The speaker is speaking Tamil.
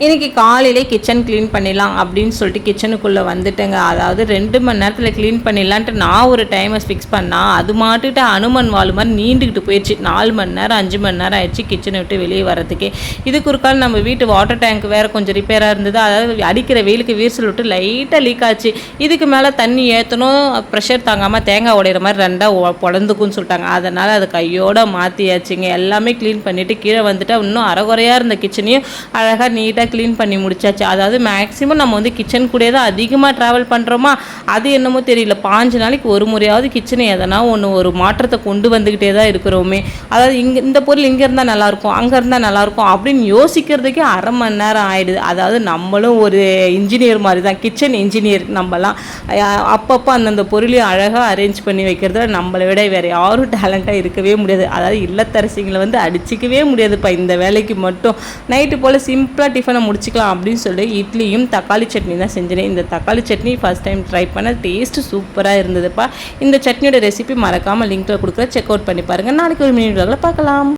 இன்றைக்கி காலையிலே கிச்சன் க்ளீன் பண்ணிடலாம் அப்படின்னு சொல்லிட்டு கிச்சனுக்குள்ளே வந்துட்டேங்க. அதாவது 2 மணி நேரத்தில் க்ளீன் பண்ணிடலான்ட்டு நான் ஒரு டைமை ஃபிக்ஸ் பண்ணால் அது மாட்டுக்கிட்ட அனுமன் வாழ் மாதிரி நீண்டுக்கிட்டு போயிடுச்சு. 4 மணி நேரம் 5 மணி நேரம் ஆயிடுச்சு கிச்சனை விட்டு வெளியே வரதுக்கே. இதுக்கு ஒரு கால் நம்ம வீட்டு வாட்டர் டேங்க் வேறு கொஞ்சம் ரிப்பேராக இருந்தது. அதாவது அடிக்கிற வெயிலுக்கு வீசல் விட்டு லைட்டாக லீக் ஆச்சு. இதுக்கு மேலே தண்ணி ஏற்றணும், ப்ரெஷர் தாங்காமல் தேங்காய் உடையிற மாதிரி 2ஆக பொழந்துக்குன்னு சொல்லிட்டாங்க. அதனால் அதை கையோடு மாற்றியாச்சுங்க. எல்லாமே க்ளீன் பண்ணிவிட்டு கீழே வந்துட்டு இன்னும் அரைகுறையாக இருந்த கிச்சனையும் அழகாக நீட்டாக க்ளீன் பண்ணி முடிச்சாச்சு. அதாவது மேக்ஸிமம் நம்ம வந்து கிச்சன் கூட தான் அதிகமாக ட்ராவல் பண்ணுறோமா, அது என்னமோ தெரியல. 5 நாளைக்கு ஒரு முறையாவது கிச்சனை எதனா ஒன்று ஒரு மாற்றத்தை கொண்டு வந்துக்கிட்டே தான் இருக்கிறோமே. அதாவது இந்த பொருள் இங்கே இருந்தால் நல்லாயிருக்கும், அங்கே இருந்தால் நல்லாயிருக்கும் அப்படின்னு யோசிக்கிறதுக்கே அரை மணி நேரம் ஆகிடுது. அதாவது நம்மளும் ஒரு இன்ஜினியர் மாதிரி தான், கிச்சன் இன்ஜினியர் நம்மலாம். அப்பப்போ அந்தந்த பொருளையும் அழகாக அரேஞ்ச் பண்ணி வைக்கிறதுல நம்மளை விட வேறு யாரும் டேலண்ட்டாக இருக்கவே முடியாது. அதாவது இல்லத்தரசிங்களை வந்து அடிச்சிக்கவே முடியாதுப்பா இந்த வேலைக்கு மட்டும். நைட்டு போல் சிம்பிளாக டிஃபனை முடிச்சிக்கலாம் அப்படின்னு சொல்லி இட்லியும் தக்காளி சட்னி தான் செஞ்சேன். இந்த தக்காளி சட்னி ஃபர்ஸ்ட் டைம் ட்ரை பண்ண, டேஸ்ட்டு சூப்பராக இருந்ததுப்பா. இந்த சட்னியோட ரெசிபி மறக்காமல் லிங்க்கில் கொடுக்குற, செக் அவுட் பண்ணி பாருங்கள். நாளைக்கு ஒரு மினி வீடியோவில் பார்க்கலாம்.